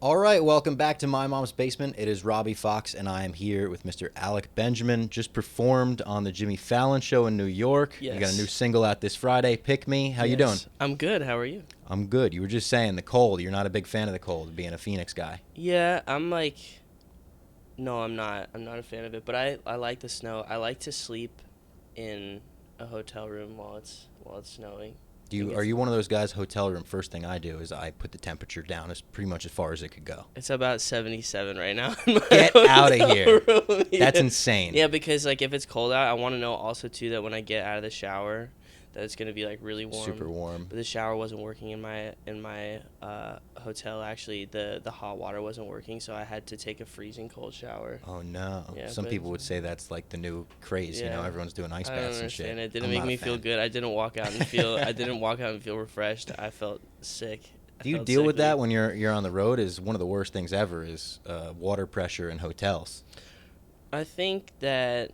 All right, welcome back to My Mom's Basement. It is Robbie Fox, and I am here with Mr. Alec Benjamin. Just performed on the Jimmy Fallon show in New York. You got a new Yes. single out this Friday, Pikme. How you doing? Yes. I'm good. How are you? I'm good. You were just saying the cold. You're not a big fan of the cold, being a Phoenix guy. Yeah, I'm like no, I'm not. I'm not a fan of it, but I like the snow. I like to sleep in a hotel room while it's snowing. Do I think you are you one of those guys? Hotel room. First thing I do is I put the temperature down as pretty much as far as it could go. it's about 77 right now in my Get outta hotel here. room. That's Yeah. insane. Yeah, because like if it's cold out, I want to know also too that when I get out of the shower that it's going to be like really warm. Super warm. But the shower wasn't working in my hotel. Actually, the hot water wasn't working, so I had to take a freezing cold shower. Oh no. Yeah, Some but people would say that's like the new craze. You know, yeah, everyone's doing ice I don't baths and shit. understand. It didn't I'm make not a me feel fan. good. I didn't walk out and feel. I didn't walk out and feel refreshed. I felt sick. I Do you felt deal with sickly. that when you're on the road? Is one of the worst things ever is water pressure in hotels. I think that.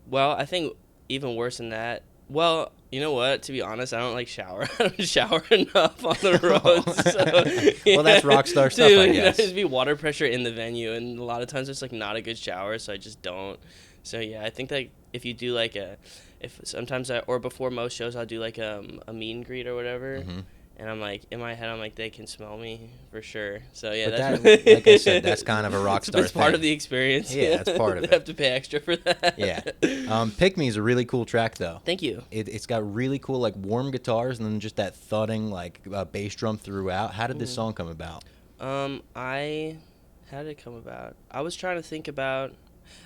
Well, I think even worse than that. Well, you know what? To be honest, I don't like shower. I don't shower enough on the road. So, Well, that's rock star stuff, Dude, I you know, guess. there's be water pressure in the venue, and a lot of times it's like not a good shower, so I just don't. So yeah, I think that if you do like if sometimes or before most shows I'll do like a meet and greet or whatever, Hmm. and I'm like in my head I'm like they can smell me for sure. So yeah, But that's that, like I said, that's kind of a rock star it's part of thing. the experience. Yeah, it's part of They it. have to pay extra for that. Yeah. Pick Me is a really cool track though. Thank you. It's got really cool like warm guitars and then just that thudding like bass drum throughout. How did this Mhm. song come about? I how did it come about? I was trying to think about.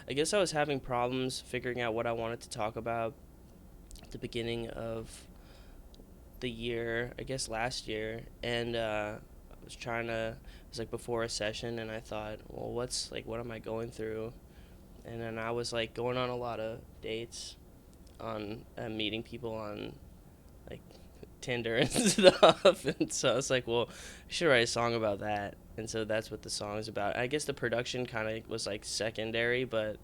I guess I was having problems figuring out what I wanted to talk about at the beginning of the year. I guess last year, and I was trying to. It was like before a session, and I thought, well, what am I going through? And then I was like going on a lot of dates, on meeting people on like Tinder and stuff. And so I was like, well, I should write a song about that. And so that's what the song is about. I guess the production kind of was like secondary, but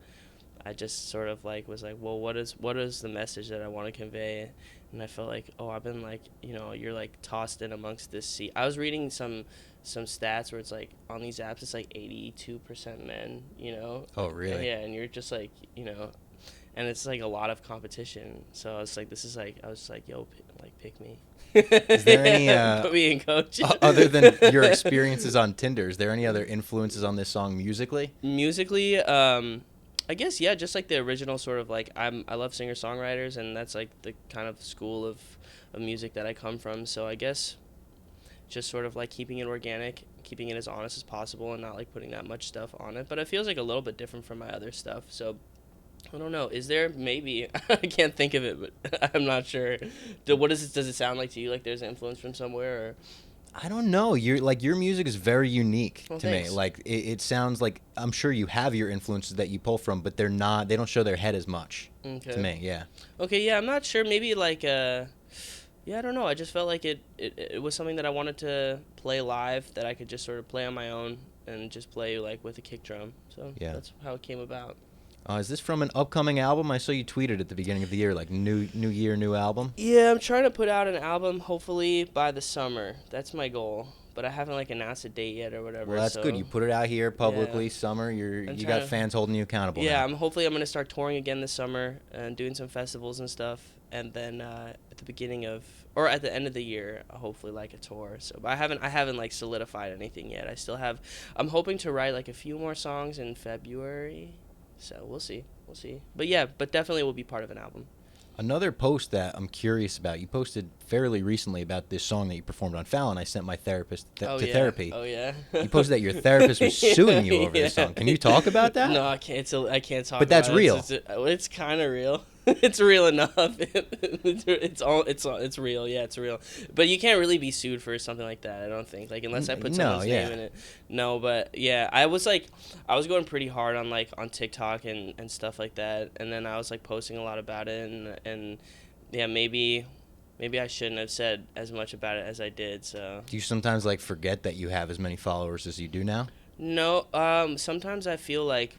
I just sort of like was like, well, what is the message that I want to convey? And I felt like, oh, I've been like, you're like tossed in amongst this sea. I was reading some stats where it's like on these apps it's like 82% men, Oh, really? Yeah, and you're just like, and it's like a lot of competition. So I was like, I was like, yo, pick me. Is there any Put me in, coach. other than your experiences on Tinder, is there any other influences on this song musically? Musically, I guess yeah, just like the original sort of like I love singer songwriters, and that's like the kind of school of music that I come from. So I guess just sort of like keeping it organic, keeping it as honest as possible, and not like putting that much stuff on it. But it feels like a little bit different from my other stuff. So I don't know. Is there maybe I can't think of it, but I'm not sure. What does it sound like to you? Like there's influence from somewhere? Or I don't know. Your music is very unique Well, to me. thanks. Like it sounds like I'm sure you have your influences that you pull from, but they don't show their head as much Okay. to me. Yeah. Okay, yeah, I'm not sure. Maybe like yeah, I don't know. I just felt like it was something that I wanted to play live, that I could just sort of play on my own and just play like with a kick drum. So Yeah. that's how it came about. Is this from an upcoming album? I saw you tweeted at the beginning of the year, like new year, new album. Yeah, I'm trying to put out an album hopefully by the summer. That's my goal, but I haven't like announced a date yet or whatever. Well, that's so. good. You put it out here publicly. Yeah. Summer. I'm You trying got to- fans holding you accountable. Yeah, now. I'm gonna start touring again this summer and doing some festivals and stuff, and then at the beginning of or at the end of the year, hopefully like a tour. So, but I haven't like solidified anything yet. I'm hoping to write like a few more songs in February. So we'll see. But yeah, definitely will be part of an album. Another post that I'm curious about. You posted fairly recently about this song that you performed on Fallon. I sent my therapist to therapy. Oh yeah. You posted that your therapist was suing you over this song. Can you talk about that? No, I can't. I can't talk. But that's about it. real. It's kind of real. It's real enough. It's real. Yeah, it's real. But you can't really be sued for something like that. I don't think. Like unless I put someone's name in it. No, but yeah, I was going pretty hard on on TikTok and stuff like that, and then I was like posting a lot about it, and yeah, maybe I shouldn't have said as much about it as I did. So. Do you sometimes like forget that you have as many followers as you do now? No. Sometimes I feel like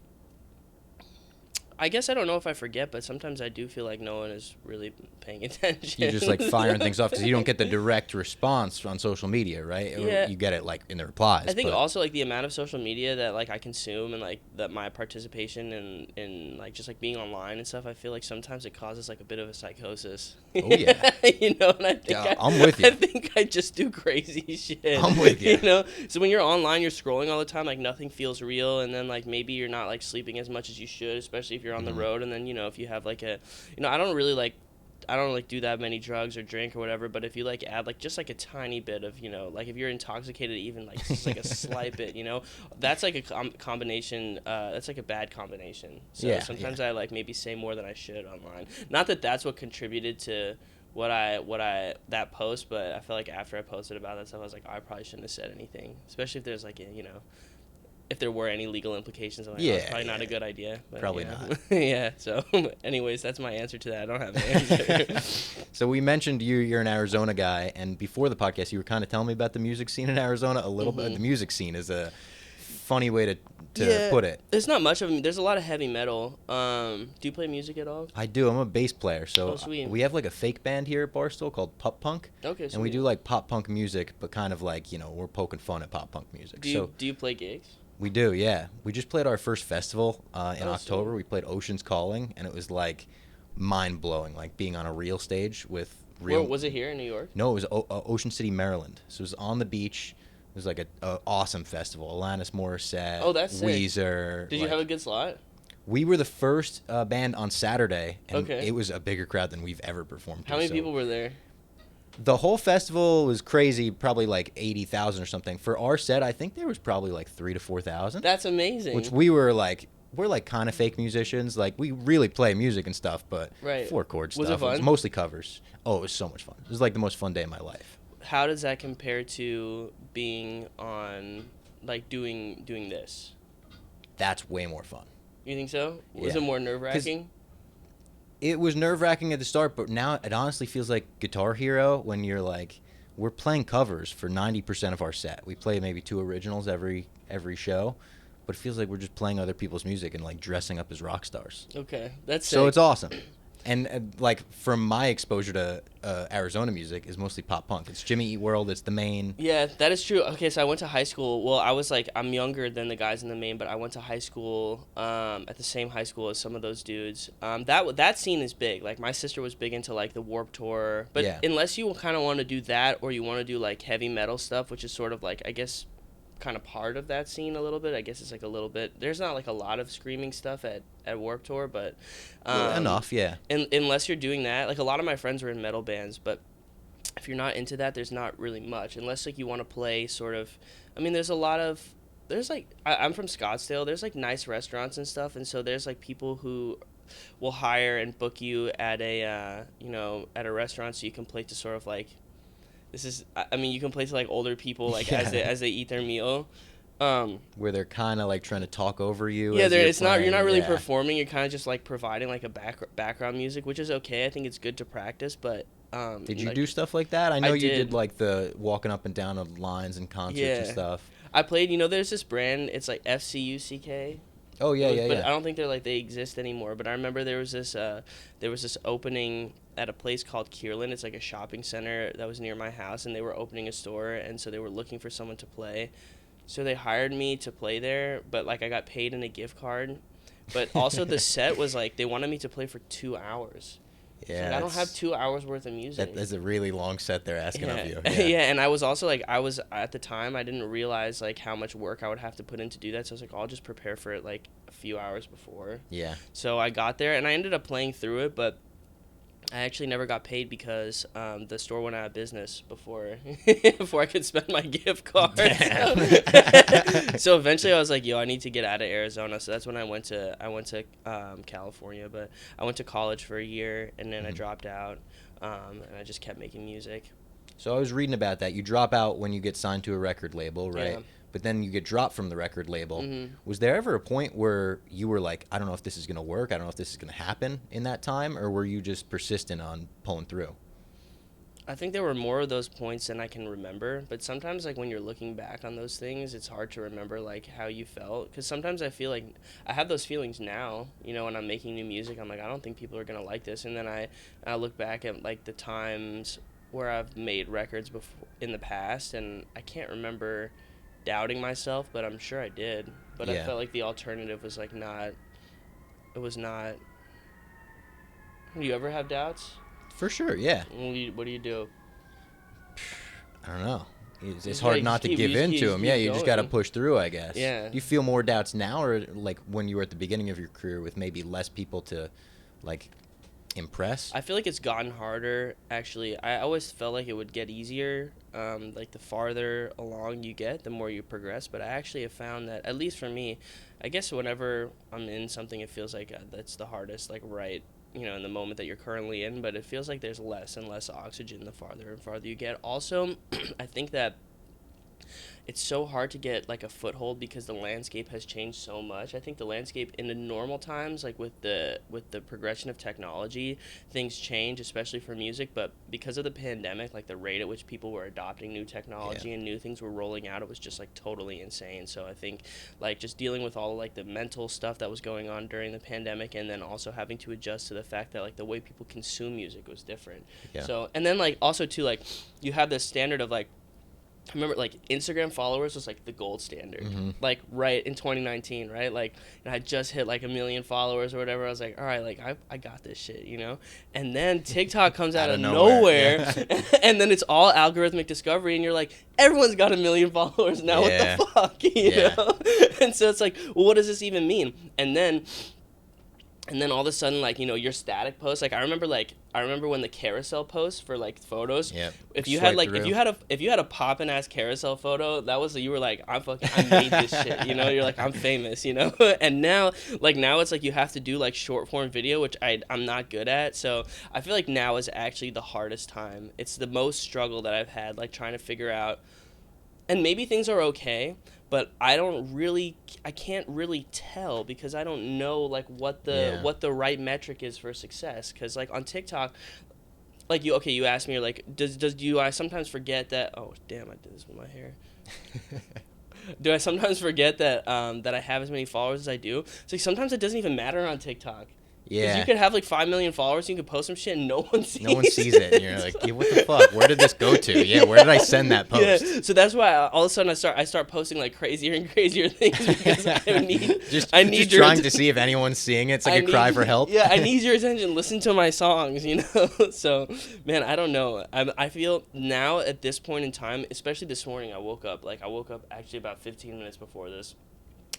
I guess I don't know if I forget, but sometimes I do feel like no one is really paying attention. You're just like firing things off because you don't get the direct response on social media, right? Yeah. You get it like in the replies. I think but also like the amount of social media that like I consume and like that my participation in like just like being online and stuff, I feel like sometimes it causes like a bit of a psychosis. Oh yeah. You know, and I think Yeah, I'm with you. I think I just do crazy shit. I'm with you. You know, so when you're online, you're scrolling all the time, like nothing feels real, and then like maybe you're not like sleeping as much as you should, especially if you're on the road, and then you know if you have like a, you know, I don't like do that many drugs or drink or whatever, but if you like add like just like a tiny bit of, you know, like if you're intoxicated, even like just like a slight bit, you know, that's like a combination. That's like a bad combination. So Yeah, sometimes I like maybe say more than I should online. Not that that's what contributed to that post, but I felt like after I posted about that stuff, I was like, I probably shouldn't have said anything, especially if there's like you know, if there were any legal implications. I'm like, oh, it's probably not a good idea. But, Probably yeah. not. Yeah. So, anyways, that's my answer to that. I don't have an answer. So we mentioned you're an Arizona guy, and before the podcast, you were kind of telling me about the music scene in Arizona a little bit. The music scene is a funny way to put it. There's not much of them. There's a lot of heavy metal. Do you play music at all? I do. I'm a bass player, so Oh, sweet. we have like a fake band here at Barstool called Pup Punk. Okay, And we sweet. do like pop punk music, but kind of like, you know, we're poking fun at pop punk music. Do you play gigs? We do, yeah. We just played our first festival in Oh, October. sweet. We played Ocean's Calling, and it was like mind blowing, like being on a real stage with real. Where, was it here in New York? No, it was Ocean City, Maryland. So it was on the beach. It was like a awesome festival. Alanis Morissette, Oh, that's sick. Weezer. Did you have a good slot? We were the first band on Saturday, and Okay. it was a bigger crowd than we've ever performed to. How many so people were there? The whole festival was crazy, probably like 80,000 or something. For our set, I think there was probably like 3,000 to 4,000. That's amazing. Which we're like kind of fake musicians. Like we really play music and stuff, but Right. 4-chord stuff. Was it fun? Mostly covers. Oh, it was so much fun. It was like the most fun day of my life. How does that compare to being on, like, doing this? That's way more fun. You think so? Was Yeah. it more nerve-wracking? It was nerve-wracking at the start, but now it honestly feels like Guitar Hero when you're like, we're playing covers for 90% of our set. We play maybe 2 originals every show, but it feels like we're just playing other people's music and like dressing up as rock stars. Okay, that's So sick. it's awesome. And like from my exposure to Arizona music is mostly pop punk. It's Jimmy Eat World. It's the main. Yeah, that is true. Okay, so I went to high school. Well, I'm younger than the guys in the main, but I went to high school at the same high school as some of those dudes. That scene is big. Like my sister was big into like the Warped Tour, but Yeah. unless you kind of want to do that or you want to do like heavy metal stuff, which is sort of like I guess kind of part of that scene a little bit. I guess it's like a little bit. There's not like a lot of screaming stuff at Warped Tour, but Enough, yeah. unless you're doing that, like a lot of my friends were in metal bands, but if you're not into that, there's not really much unless like you want to play sort of. I mean, there's like I'm from Scottsdale. There's like nice restaurants and stuff, and so there's like people who will hire and book you at a at a restaurant so you can play to sort of like. I mean, you can play to like older people like Yeah. as they eat their meal. Where they're kind of like trying to talk over you. Yeah, as you're it's not. You're not playing, really yeah. performing. You're kind of just like providing like a background music, which is okay. I think it's good to practice, but. Did you like, do stuff like that? I know you did. did like the walking up and down of lines and concerts and Yeah. stuff. I played. You know, there's this brand. It's like FCUCK. Oh yeah, yeah, But yeah. I don't think they exist anymore. But I remember there was this opening at a place called Kierland. It's like a shopping center that was near my house, and they were opening a store, and so they were looking for someone to play. So they hired me to play there, but like I got paid in a gift card. But also the set was like they wanted me to play for 2 hours. Yeah, Like, I don't have 2 hours worth of music. That's a really long set they're asking of you. Yeah, and I was also like, at the time, I didn't realize like how much work I would have to put in to do that. So I was like, I'll just prepare for it like a few hours before. Yeah. So I got there, and I ended up playing through it, but I actually never got paid because the store went out of business before I could spend my gift card. So eventually I was like, yo, I need to get out of Arizona. So that's when I went to California, but I went to college for a year, and then I dropped out, and I just kept making music. So I was reading about that. You drop out when you get signed to a record label, right? Yeah. But then you get dropped from the record label. Mhm. Was there ever a point where you were like, I don't know if this is going to work, I don't know if this is going to happen in that time, or were you just persistent on pulling through? I think there were more of those points than I can remember, but sometimes like when you're looking back on those things, it's hard to remember like how you felt, cuz sometimes I feel like I have those feelings now, when I'm making new music. I'm like, I don't think people are going to like this, and then I look back at like the times where I've made records before in the past, and I can't remember doubting myself, but I'm sure I did. But I Yeah, felt like the alternative was like not it was not. Do you ever have doubts? for sure. Yeah, What do you do? I don't know. It's Just hard gotta not just to keep, give you just in keep, to just them. keep Yeah, you just got to going. push through, I guess. Yeah. Do you feel more doubts now, or like when you were at the beginning of your career with maybe less people to like impress? I feel like it's gotten harder, actually. I always felt like it would get easier. Like the farther along you get, the more you progress. But I actually have found that, at least for me, I guess whenever I'm in something, it feels like that's the hardest, like right, in the moment that you're currently in. But it feels like there's less and less oxygen the farther and farther you get. Also, I think that it's so hard to get like a foothold because the landscape has changed so much. I think the landscape in the normal times, like with the progression of technology, things change, especially for music. But because of the pandemic, like the rate at which people were adopting new Yeah, technology and new things were rolling out, it was just like totally insane. So I think like just dealing with all like the mental stuff that was going on during the pandemic, and then also having to adjust to the fact that like the way people consume music was different. yeah, So, and then like also too, like you have this standard of like, I remember like Instagram followers was like the gold standard, hmm like right in 2019, right? Like, and I just hit like 1 million followers or whatever. I was like, all right, like I got this shit. And then TikTok comes out out of of nowhere. nowhere, Yeah, and then it's all algorithmic discovery, and you're like, everyone's got 1 million followers now. yeah, What the fuck, yeah. And so it's like, well, what does this even mean? And then all of a sudden, like, your static posts, like I remember when the carousel posts for like photos, Yep. if you had Swipe like through. if you had a poppin' ass carousel photo, that was, you were like, I made this shit, you're like, I'm famous, and now it's like you have to do like short form video, which I'm not good at. So I feel like now is actually the hardest time. It's the most struggle that I've had, like trying to figure out, and maybe things are okay, but I can't really tell because I don't know like what the Yeah. what the right metric is for success. Because like on TikTok, like you asked me, you're like, do I sometimes forget that, oh damn, I did this with my hair. Do I sometimes forget that I have as many followers as I do? It's like sometimes it doesn't even matter on TikTok. Because Yeah. you could have like 5 million followers, and you could post some shit, and no one sees it. No one sees it, and you're like, yeah, what the fuck? Where did this go to? Yeah, where did I send that post? Yeah, so that's why all of a sudden I start posting like crazier and crazier things because I need just just trying to see if anyone's seeing it. It's like a cry for help. Yeah, I need your attention. Listen to my songs, So, man, I don't know. I feel now at this point in time, especially this morning, I woke up actually about 15 minutes before this.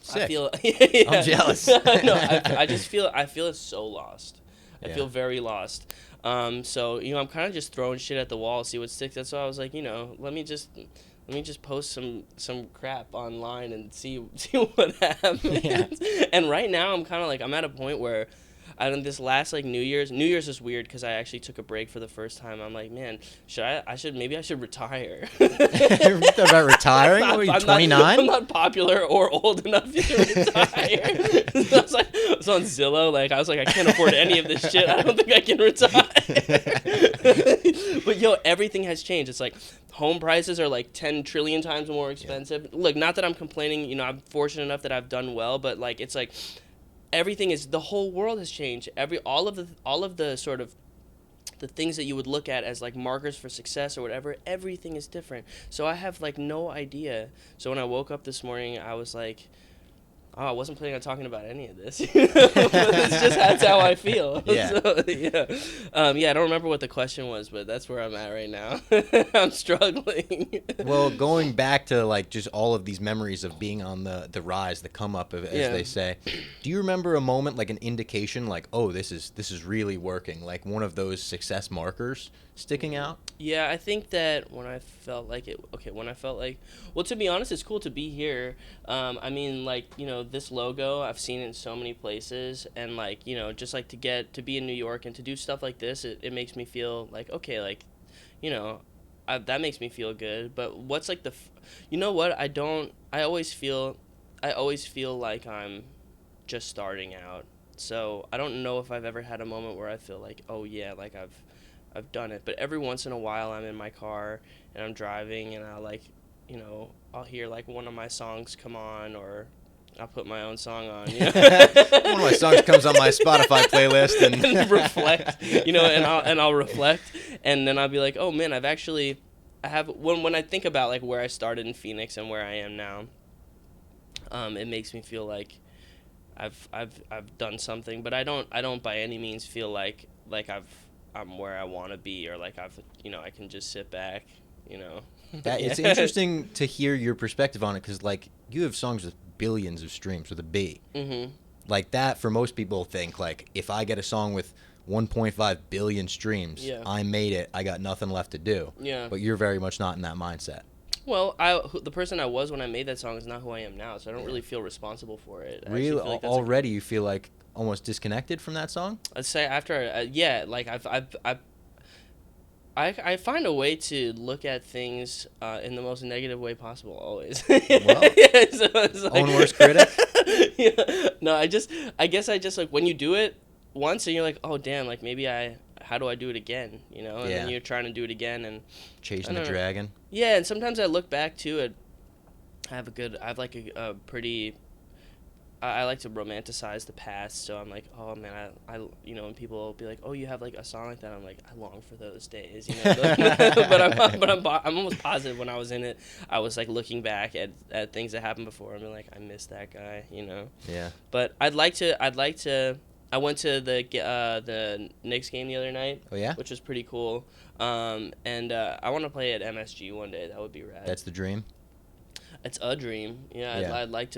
Sick. I feel yeah. I'm jealous. No, I just feel it's so lost. I Yeah. feel very lost. So I'm kind of just throwing shit at the wall, see what sticks. That's why I was like, let me just post some crap online and see what happens. Yeah. And right now I'm kind of like, I'm at a point where this last like New Year's is weird because I actually took a break for the first time. I'm like, man, maybe I should retire. You thought about retiring? What are you, 29? I'm not popular or old enough to retire. So I was on Zillow. Like, I was like, I can't afford any of this shit. I don't think I can retire. But everything has changed. It's like home prices are like 10 trillion times more expensive. Yeah. Look, not that I'm complaining. I'm fortunate enough that I've done well, but like it's like the whole world has changed. All of the sort of the things that you would look at as like markers for success or whatever, everything is different. So I have like no idea. So when I woke up this morning, I was like, oh, I wasn't planning on talking about any of this. It's just that's how I feel. Yeah. So, yeah. I don't remember what the question was, but that's where I'm at right now. I'm struggling. Well, going back to like just all of these memories of being on the rise, the come up, as they say. Do you remember a moment, like an indication, like, oh, this is really working, like one of those success markers sticking out? Yeah, I think that when I felt like, well, to be honest, it's cool to be here. I mean, like, this logo, I've seen it in so many places, and like, just like to be in New York and to do stuff like this, it makes me feel like, okay, like, that makes me feel good. But what's like what? I always feel like I'm just starting out. So I don't know if I've ever had a moment where I feel like, oh yeah, like I've done it. But every once in a while, I'm in my car and I'm driving, and I like, I'll hear like one of my songs come on, or I'll put my own song on. You know? One of my songs comes on my Spotify playlist and reflect, and I'll reflect, and then I'll be like, oh man, I have when I think about like where I started in Phoenix and where I am now, it makes me feel like I've done something, but I don't by any means feel like I'm where I want to be, or like I can just sit back, you know. It's interesting to hear your perspective on it, because like you have songs with billions of streams with a B. Mhm. Like that, for most people, think like if I get a song with 1.5 billion streams, Yeah. I made it. I got nothing left to do. Yeah. But you're very much not in that mindset. Well, the person I was when I made that song is not who I am now, so I don't really feel responsible for it. I actually Really, feel like that's already you feel like almost disconnected from that song? I'd say after, yeah, like I find a way to look at things in the most negative way possible, always. Well, Yeah, so it's like, own worst critic? Yeah. No, I guess I just like when you do it once and you're like, oh damn, like maybe how do I do it again? You know, and Yeah. then you're trying to do it again, and Chasing I the don't know. dragon? Yeah, and sometimes I look back to it. I have like a pretty. I like to romanticize the past, so I'm like, oh man, I when people will be like, oh, you have like a song like that, I'm like, I long for those days, you know. I'm almost positive when I was in it, I was like looking back at things that happened before, and be like, I miss that guy, you know. Yeah. But I'd like to. I went to the Knicks game the other night. Oh, yeah? Which was pretty cool. And I want to play at MSG one day. That would be rad. That's the dream? It's a dream. Yeah, Yeah. I'd like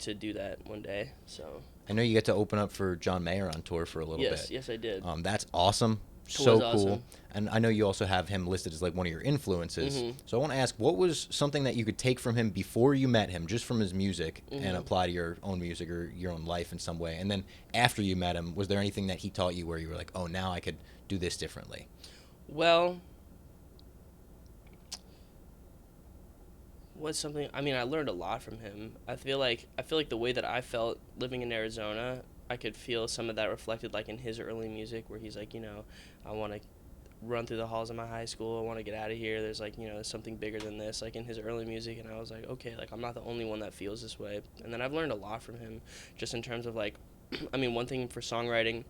to do that one day. So. I know you get to open up for John Mayer on tour for a little bit. Yes, I did. That's awesome. Tour So was cool. awesome. And I know you also have him listed as like one of your influences. Mhm. So I want to ask, what was something that you could take from him before you met him, just from his music, and Mhm. apply to your own music or your own life in some way? And then after you met him, was there anything that he taught you where you were like, oh, now I could do this differently? Well, what's something? I mean, I learned a lot from him. I feel like the way that I felt living in Arizona, I could feel some of that reflected like in his early music, where he's like, I want to run through the halls of my high school. I want to get out of here. There's like, there's something bigger than this, like in his early music. And I was like, okay, like I'm not the only one that feels this way. And then I've learned a lot from him, just in terms of like, I mean, one thing for songwriting,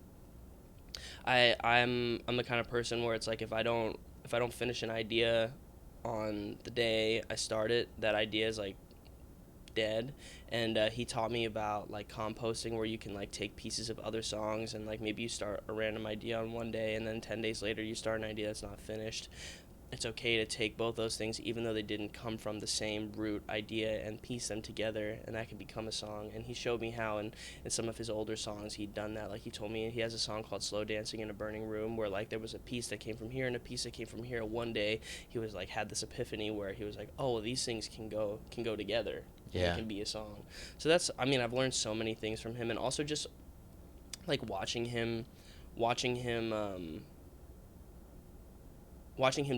I'm the kind of person where it's like if I don't finish an idea on the day I start it, that idea is like dead. And he taught me about like composting, where you can like take pieces of other songs, and like maybe you start a random idea on one day, and then 10 days later you start an idea that's not finished. It's okay to take both those things, even though they didn't come from the same root idea, and piece them together, and that can become a song. And he showed me how in some of his older songs he'd done that. Like he told me he has a song called Slow Dancing in a Burning Room, where like there was a piece that came from here and a piece that came from here. One day he was like had this epiphany where he was like, oh, these things can go together. Yeah. It can be a song. So that's, I mean, I've learned so many things from him, and also just like watching him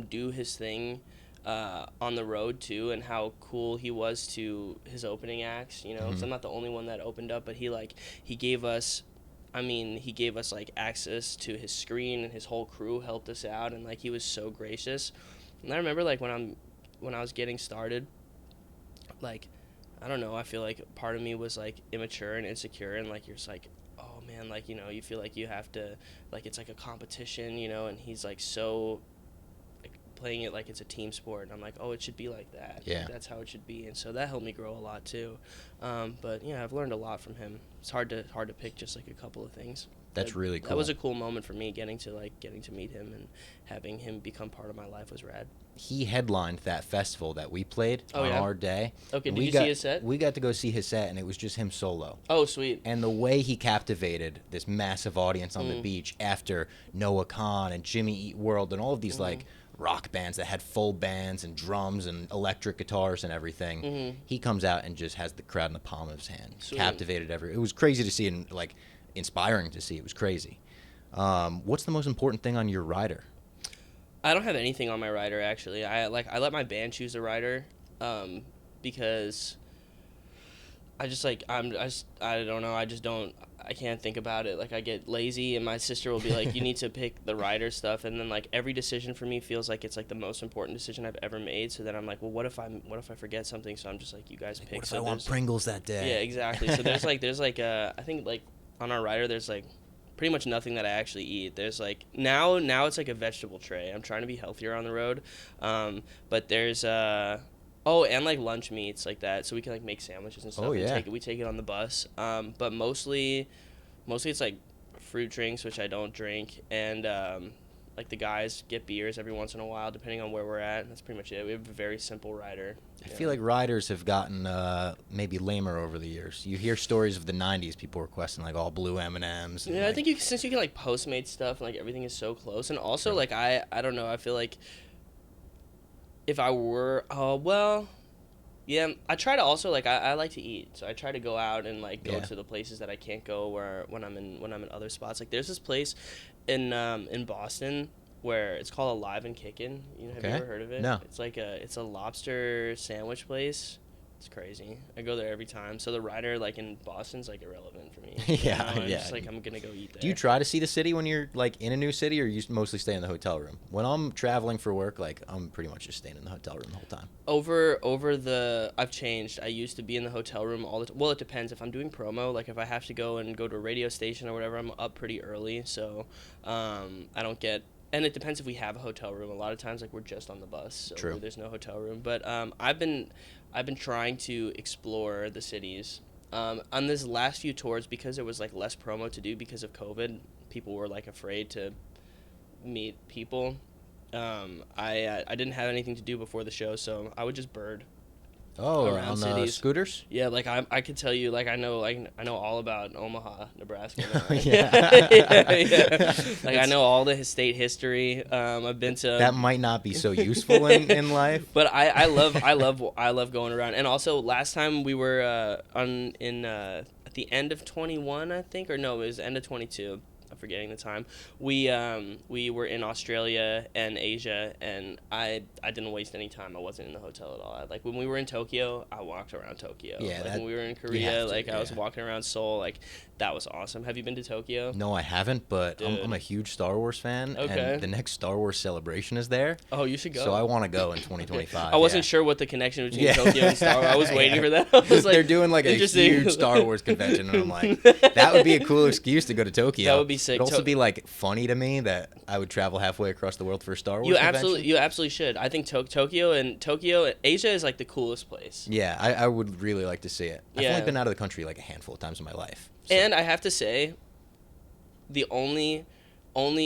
do his thing on the road too, and how cool he was to his opening acts, 'cause I'm not the only one that opened up, but he gave us like access to his screen, and his whole crew helped us out, and like he was so gracious. And I remember like when I was getting started, like I don't know, I feel like part of me was like immature and insecure, and like you're just like, oh man, like you feel like you have to, like it's like a competition, and he's like so playing it like it's a team sport, and I'm like, oh, it should be like that. Yeah. Like, that's how it should be, and so that helped me grow a lot too. But yeah, I've learned a lot from him. It's hard to pick just like a couple of things. That's really cool. That was a cool moment for me, getting to meet him and having him become part of my life was rad. He headlined that festival that we played on our day. Okay, And did you see his set? We got to go see his set, and it was just him solo. Oh, sweet. And the way he captivated this massive audience on the beach after Noah Kahan and Jimmy Eat World and all of these like rock bands that had full bands and drums and electric guitars and everything, he comes out and just has the crowd in the palm of his hand. Sweet. Captivated it was crazy to see, and like inspiring to see. It was crazy. What's the most important thing on your rider? I don't have anything on my rider, actually. I let my band choose a rider, because I just like I don't know. I can't think about it. Like I get lazy, and my sister will be like, "You need to pick the rider stuff," and then like every decision for me feels like it's like the most important decision I've ever made. So then I'm like, well, what if I forget something? So I'm just like, you guys Like, pick. what if So I want there's Pringles that day? yeah, exactly. So there's like I think like on our rider there's like pretty much nothing that I actually eat. There's like now it's like a vegetable tray. I'm trying to be healthier on the road, but there's oh, and like lunch meats like that, so we can like make sandwiches and stuff. Oh, yeah. We take it on the bus. But mostly it's like fruit drinks, which I don't drink, and like the guys get beers every once in a while, depending on where we're at. That's pretty much it. We have a very simple rider. I feel like riders have gotten maybe lamer over the years. You hear stories of the '90s, people requesting like all blue M&Ms. Yeah, I think since you can like Postmates stuff, and like everything is so close, and also like I don't know, I feel like if I were yeah, I try to also like I like to eat, so I try to go out and like go to the places that I can't go where when I'm in other spots. Like there's this place in Boston where it's called Alive and Kickin'. Have you ever heard of it? No. It's a lobster sandwich place. It's crazy. I go there every time. So the rider like in Boston's like irrelevant for me. Yeah, I'm yeah. just like I'm gonna go eat there. Do you try to see the city when you're like in a new city, or you mostly stay in the hotel room? When I'm traveling for work, like I'm pretty much just staying in the hotel room the whole time. I've changed. I used to be in the hotel room all the well, it depends. If I'm doing promo, like if I have to go to a radio station or whatever, I'm up pretty early, so I don't get. And it depends if we have a hotel room. A lot of times, like we're just on the bus, so True. there's no hotel room. But I've been trying to explore the cities. On this last few tours, because there was like less promo to do because of COVID, people were like afraid to meet people. I didn't have anything to do before the show, so I would just bird around on cities. scooters? Yeah, like I could tell you, like I know all about Omaha, Nebraska. Now. Yeah. Yeah. Like I know all the state history. I've been to. That might not be so useful in life. But I love going around. And also last time we were at the end of 21, I think, or no, it was the end of 22. I'm forgetting the time. We were in Australia and Asia, and I didn't waste any time. I wasn't in the hotel at all. Like when we were in Tokyo, I walked around Tokyo. Yeah, like when we were in Korea, I was walking around Seoul. Like that was awesome. Have you been to Tokyo? No, I haven't, but I'm a huge Star Wars fan. Okay. And the next Star Wars celebration is there. Oh, you should go. So I want to go in 2025. I wasn't sure what the connection between Tokyo and Star Wars. I was waiting for that. I was like, they're doing like a huge Star Wars convention, and I'm like, that would be a cool excuse to go to Tokyo. That would be sick. It'd also be like funny to me that I would travel halfway across the world for a Star Wars convention. You absolutely should. I think Tokyo, Asia is like the coolest place. Yeah, I would really like to see it. I've Yeah. only been out of the country like a handful of times in my life. So. And I have to say, the only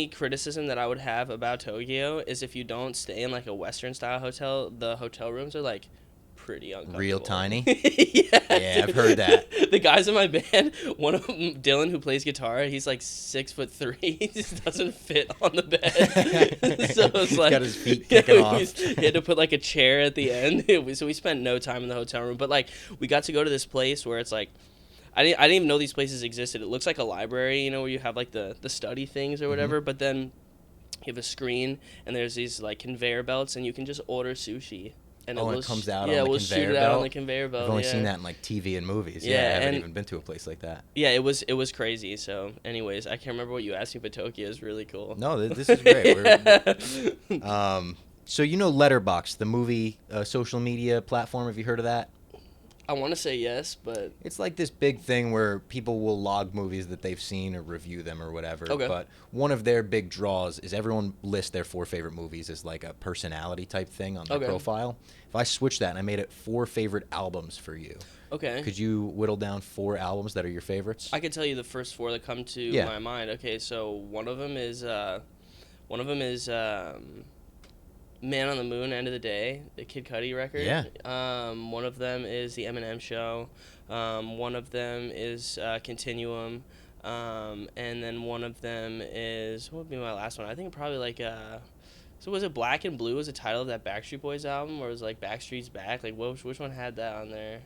criticism that I would have about Tokyo is if you don't stay in like a Western style hotel, the hotel rooms are like pretty uncomfortable. Real tiny? Yeah, Yeah, I've heard that. The guys in my band, one of them, Dylan, who plays guitar, he's like 6'3". He just doesn't fit on the bed. So it's like got his feet kicking off. He had to put like a chair at the end. So we spent no time in the hotel room, but like we got to go to this place where it's like. I didn't even know these places existed. It looks like a library, where you have like the study things or whatever, but then you have a screen and there's these like conveyor belts and you can just order sushi. And it comes out on the we'll conveyor shoot it belt? out on the conveyor belt. I've only seen that in like TV and movies. I haven't even been to a place like that. Yeah, it was crazy. So, anyways, I can't remember what you asked me, but Tokyo is really cool. No, this is great. So Letterboxd, the movie social media platform. Have you heard of that? I want to say yes, but It's like this big thing where people will log movies that they've seen or review them or whatever. Okay. But one of their big draws is everyone lists their 4 favorite movies as like a personality type thing on their profile. If I switch that and I made it 4 favorite albums for you, okay. could you whittle down 4 albums that are your favorites? I could tell you the first 4 that come to my mind. Okay, so one of them is Man on the Moon, End of the Day, the Kid Cudi record. Yeah. One of them is The Eminem Show. One of them is Continuum. And then one of them is, what would be my last one? I think probably like, so was it Black and Blue was the title of that Backstreet Boys album? Or was it like Backstreet's Back? Like, which one had that on there?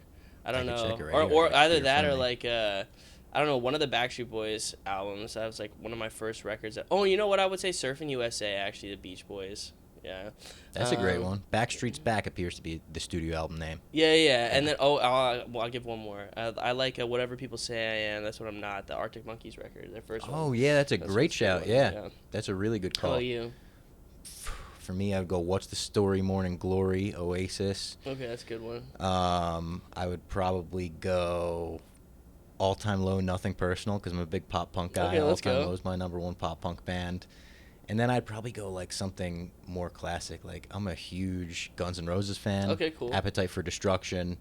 I don't know. Check it right Or here. either You're that or funny. like, I don't know, one of the Backstreet Boys albums. That was like one of my first records. Oh, you know what? I would say Surfing USA, actually, the Beach Boys. Yeah. That's a great one. Backstreet's Back appears to be the studio album name. Yeah. And then I'll give one more. I like Whatever People Say I Am. That's What I'm Not. The Arctic Monkeys record, their first one. Oh yeah, that's a great a shout. good Yeah. one, That's a really good How call. about you? For me, I would go What's the Story, Morning Glory, Oasis. Okay, that's a good one. I would probably go All Time Low, Nothing Personal, because I'm a big pop punk guy. Okay, All let's Time go. Low is my number one pop punk band. And then I'd probably go like something more classic. Like I'm a huge Guns N' Roses fan. Okay, cool. Appetite for Destruction,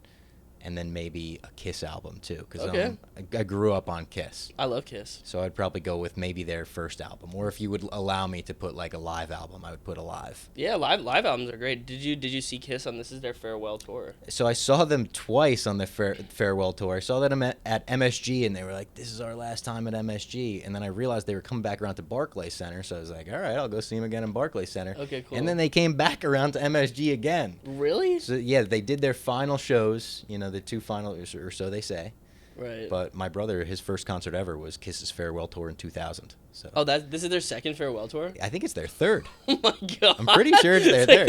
and then maybe a Kiss album too, because Okay. I grew up on Kiss. I love Kiss. So I'd probably go with maybe their first album, or if you would allow me to put like a live album, I would put Alive. Yeah, live albums are great. Did you see Kiss on This Is Their Farewell tour? So I saw them twice on the farewell tour. I saw them at MSG, and they were like, "This is our last time at MSG." And then I realized they were coming back around to Barclays Center, so I was like, "All right, I'll go see them again in Barclays Center." Okay, cool. And then they came back around to MSG again. Really? So yeah, they did their final shows. You know, the two final, or so they say. Right. But my brother, his first concert ever was Kiss's farewell tour in 2000. So Oh, this is their second farewell tour? I think it's their third. Oh my god. I'm pretty sure it's their third.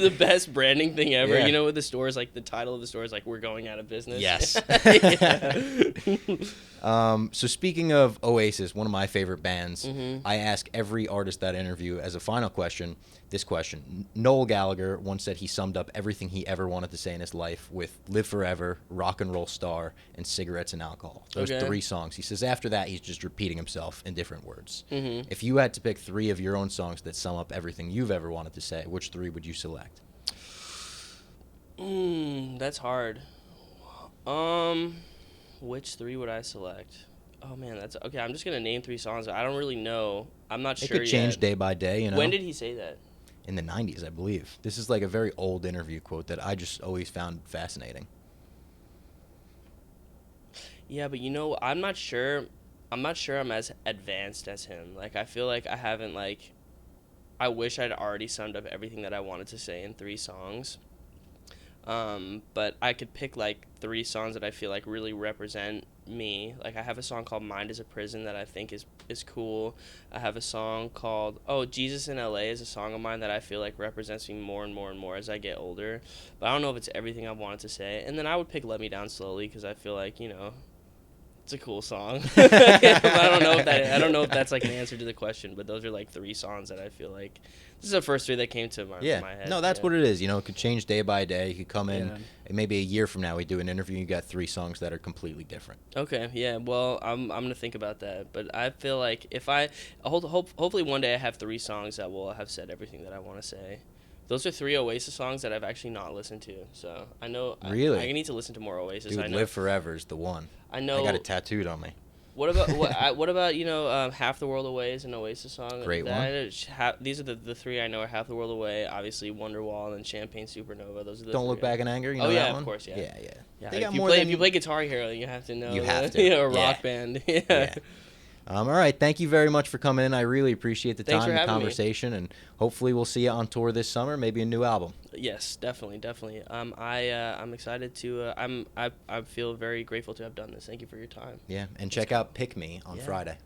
The best branding thing ever. Yeah. You know, with the stores, like the title of the store is like "We're going out of business." Yes. Yeah. So speaking of Oasis, one of my favorite bands, Mhm. I ask every artist that I interview as a final question this question. Noel Gallagher once said he summed up everything he ever wanted to say in his life with "Live Forever," "Rock and Roll Star," and "Cigarettes and Alcohol." Those Okay. 3 songs. He says after that he's just repeating himself in different words. Mhm. If you had to pick 3 of your own songs that sum up everything you've ever wanted to say, which 3 would you select? That's hard. Which 3 would I select? Oh man, that's okay. I'm just gonna name 3 songs. I don't really know. I'm not It sure could change yet. day by day, you know. When did he say that? In the 90s, I believe. This is like a very old interview quote that I just always found fascinating. Yeah, but you know, I'm not sure. I'm not sure I'm as advanced as him. Like, I feel like I haven't like. I wish I'd already summed up everything that I wanted to say in 3 songs. But I could pick like 3 songs that I feel like really represent me. Like, I have a song called "Mind Is a Prison" that I think is cool. I have a song called "Jesus in LA" is a song of mine that I feel like represents me more and more and more as I get older. But I don't know if it's everything I wanted to say. And then I would pick "Let Me Down Slowly" because I feel like, you know, it's a cool song. But I don't know if that's like an answer to the question. But those are like 3 songs that I feel like this is the first 3 that came to my head. No, that's yeah. what it is. You know, it could change day by day. You could come in, Yeah. and maybe a year from now we do an interview and you got 3 songs that are completely different. Okay, yeah. Well, I'm gonna think about that. But I feel like if I hopefully one day I have 3 songs that will have said everything that I want to say. Those are 3 Oasis songs that I've actually not listened to. So I know Really? I need to listen to more Oasis. Dude, I know. "Live Forever" is the one. I know. I got it tattooed on me. What about what about "Half the World Away" is an Oasis song. Great one. These are the 3 I know are "Half the World Away," obviously "Wonderwall," and then "Champagne Supernova." Those are the Don't 3 Look Back in Anger. You know Oh, yeah, that of one? course, yeah. Yeah. Yeah, They got if you more play than if you play Guitar Hero, you have to know. You have to. a rock Yeah. band. Yeah. Yeah. All right. Thank you very much for coming in. I really appreciate the Thanks time for and having me. conversation, and hopefully we'll see you on tour this summer. Maybe a new album. Yes, definitely. I'm excited to. I feel very grateful to have done this. Thank you for your time. Yeah, and check out "Pick Me" on Yeah. Friday.